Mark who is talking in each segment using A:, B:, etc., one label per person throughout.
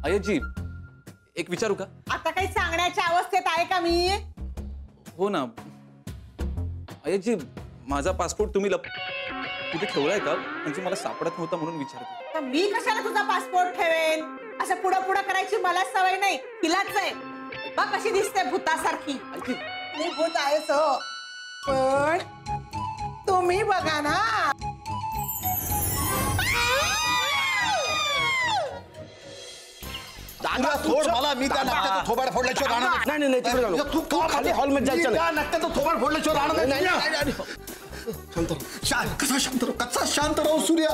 A: IG एक विचारू का?
B: आता काही सांगण्याच्या अवस्थेत आहे का मी?
A: हो ना आयजी, माझा पासपोर्ट तुम्ही कुठे ठेवलाय का? म्हणजे मला सापडत नव्हता म्हणून विचारतो.
B: तर मी कशाला तुझा पासपोर्ट ठेवेन? असं पुढं पुढं करायची मला सवय नाही, तिलाच आहे. बघ कशी दिसते भूतासारखी. मी भूत आहेस हो, पण तुम्ही बघा ना.
C: दादा सोड मला, मी त्या नकट्याचं थोबाड फोडल्याशिवाय राहणार
D: नाही नाही तिकडे जाऊ.
C: तू
D: खाली हॉलमध्ये जायचं
C: त्या नकट्याचं थोबाड फोडल्याशिवाय राहणार नाही.
E: कसा शांत राहू सूर्या.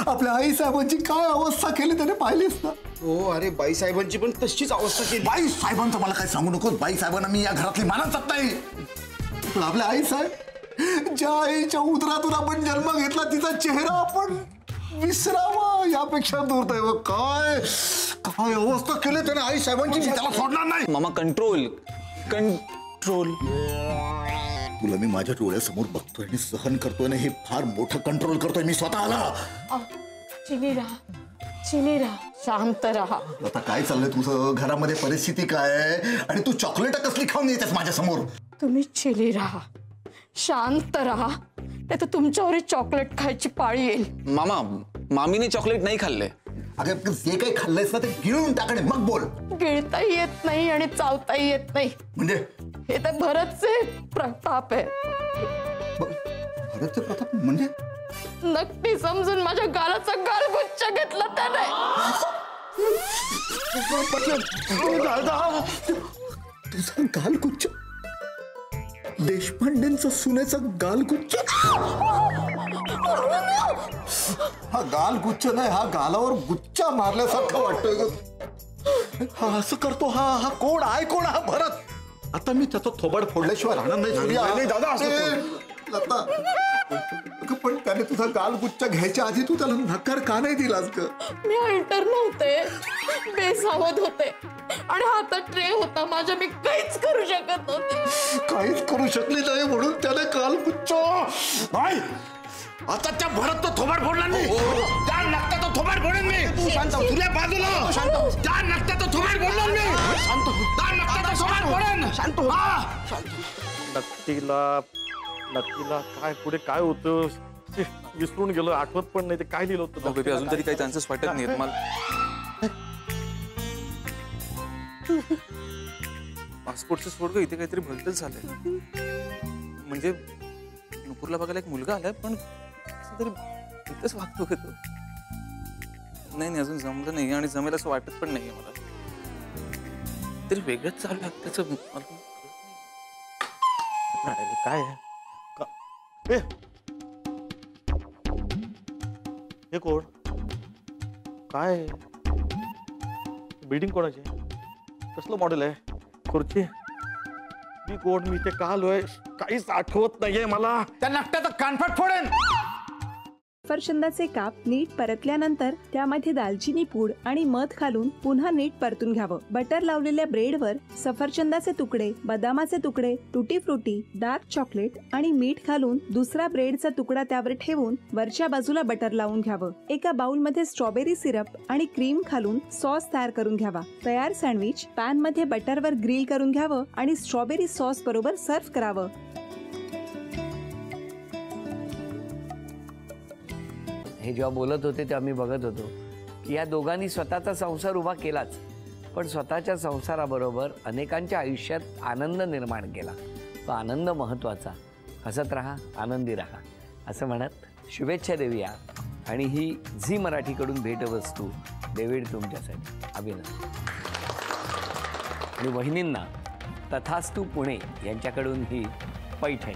E: आपल्या आई साहेबांची काय अवस्था केली त्याने पाहिलीस ना.
D: हो अरे बाई साहेबांची पण तशीच अवस्था केली.
E: बाई साहेबांचं मला काय सांगू नको. बाई साहेबांना मी या घरातली मानतच नाही. पण आपल्या आई साहेब, ज्या आईच्या उदरातून आपण जन्म घेतला तिचा चेहरा आपण विसरावा यापेक्षा दुर्दैव. काय काय अवस्था केली त्याने आई साहेबांची, त्याला सोडणार नाही.
A: मामा कंट्रोल कंट्रोल.
E: तुला मी माझ्या डोळ्यासमोर बघतोय आणि सहन करतोय ना, हे फार मोठं कंट्रोल करतोय मी स्वतःला.
F: चिनी राहा, चिनी राहा, शांत राहा.
E: आता काय चाललंय तुझं? घरामध्ये परिस्थिती काय आहे आणि तू चॉकलेट कसली खाऊन येतेस माझ्या समोर?
F: तुम्ही चिनी राहा, शांत राहा, नाही तर तुमच्यावर चॉकलेट खायची पाळी येईल.
A: मामा, मामीने चॉकलेट नाही खाल्ले.
E: अगं जे काही खाल्लंयस ना ते गिळून टाकणे, मग बोल.
F: गिळताही येत नाही आणि चावताही येत नाही.
E: म्हणजे
F: हे तर भरतचे प्रताप आहे.
E: भरतचे प्रताप म्हणजे?
F: नक्की समजून माझ्या गालाचा गालगुच्छ घेतला त्याने.
E: तुझा गालगुच्छ? देशपांडेंचा सुनेचा गालगुच्छ? हा गालगुच्छ नाही, हा गालावर गुच्चा मारल्यासारखं वाटतोय. हा असं करतो. हा कोण आहे? कोण हा भरत? आता मी त्याचं थोबाड फोडल्याशिवाय राहणार नाही दादा. लता, पण त्याने तुझा गालगुच्छ घ्यायच्या आधी तू त्याला नकार का नाही दिलास ग?
F: मी अल्टर नव्हते, बेसावध होते आणि हातात ट्रे होता माझ्या. मी काहीच करू शकत नव्हते.
E: काहीच करू शकली नाही म्हणून त्याने गालगुच्छ.
C: नाही, आता त्या भरतचं थोबाड फोडणार मी. त्या नकट्याचं थोबाड फोडेन मी. शांत हो तुझ्या बाजूला. शांत हो. त्या नकट्याचं थोबाड फोडणार मी. शांत हो. त्या नकट्याचं थोबाड फोडेन. शांत हो.
D: नक्कीला काय पुढे काय होतं विसरून गेलो, आठवत पण नाही ते काय लिहिलं होतं.
A: अजून तरी काही चान्सेस वाटत नाहीत मला. पासपोर्टचं सोड ग, इथे काहीतरी भलतंच झालंय. म्हणजे नुपूरला बघायला एक मुलगा आलाय, पण तरी इथंच वागतो का तो? नाही अजून जमलं नाही आणि जमेल असं वाटत पण नाहीये मला. तरी वेगळंच चालू लागतं त्याचं.
D: काय आहे? हे कोण? काय बिल्डिंग कोणाची? कसलं मॉडेल आहे? खुर्ची? मी कोण? मी ते का आलोय? काहीच आठवत नाहीये मला.
C: त्या नकट्याचं कानफाट फोडेन.
G: सफरचंदाचे काप नीट परतल्यानंतर त्यामध्ये दालचिनी पूड आणि मध घालून पुन्हा नीट परतून घ्यावं. बटर लावलेल्या ब्रेडवर सफरचंदाचे तुकडे, बदामाचे तुकडे, टुटी फ्रुटी, डार्क चॉकलेट आणि मीठ घालून दुसरा ब्रेडचा तुकडा त्यावर ठेवून वरच्या बाजूला बटर लावून घ्यावं. एका बाउलमध्ये स्ट्रॉबेरी सिरप आणि क्रीम घालून सॉस तयार करून घ्यावा. तयार सँडविच पॅन मध्ये बटरवर ग्रिल करून घ्यावं आणि स्ट्रॉबेरी सॉस बरोबर सर्व्ह करावं.
H: हे जेव्हा बोलत होते तेव्हा मी बघत होतो की या दोघांनी स्वतःचा संसार उभा केलाच, पण स्वतःच्या संसाराबरोबर अनेकांच्या आयुष्यात आनंद निर्माण केला. तो आनंद महत्त्वाचा. हसत राहा, आनंदी राहा असं म्हणत शुभेच्छा देऊया. आणि ही झी मराठीकडून भेटवस्तू डेव्हिड तुमच्यासाठी. अभिनंदन. आणि वहिनींना तथास्तू पुणे यांच्याकडून ही पैठणी.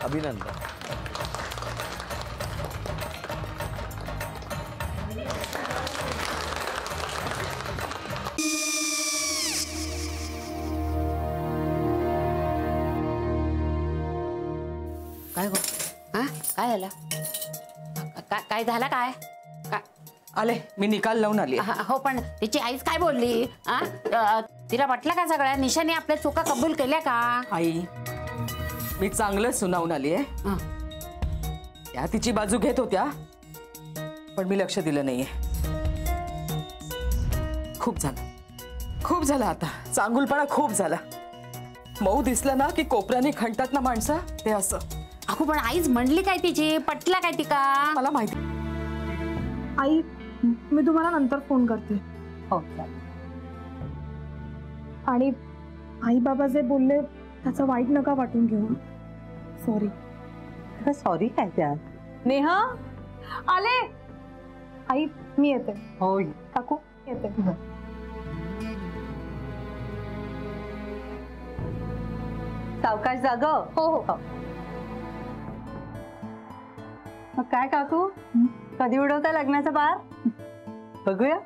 H: अभिनंदन.
I: काय गो? हा काय झालं? काय झालं? काय
B: आले मी निकाल लावून आली.
I: हो पण तिची आईच काय बोलली? तिला वाटलं का सगळ्या निशाने आपल्या चुका कबूल केल्या का?
B: आई मी चांगलं सुनावून आली आहे.
J: त्या तिची बाजू घेत होत्या, पण मी लक्ष दिलं नाहीये. खूप झालं आता. चांगुलपणा खूप झाला. मऊ दिसलं ना की कोपऱ्याने खणतात ना माणसं, ते असं.
I: अगो पण आईच म्हणली काय तिची, पटला काय तिका?
J: मला माहिती.
F: आई, मी तुम्हाला नंतर फोन करते.
B: हो.
F: आणि आई बाबा जे बोलले त्याचं वाईट नका वाटून घेऊ. सॉरी.
B: सॉरी काय त्यात?
F: नेहा आले. आई मी येते.
B: हो.
F: काकू येते.
B: सावकाश जाग.
F: हो हो.
B: मग काय काकू, कधी उडवता लग्नाचा बार? बघूया.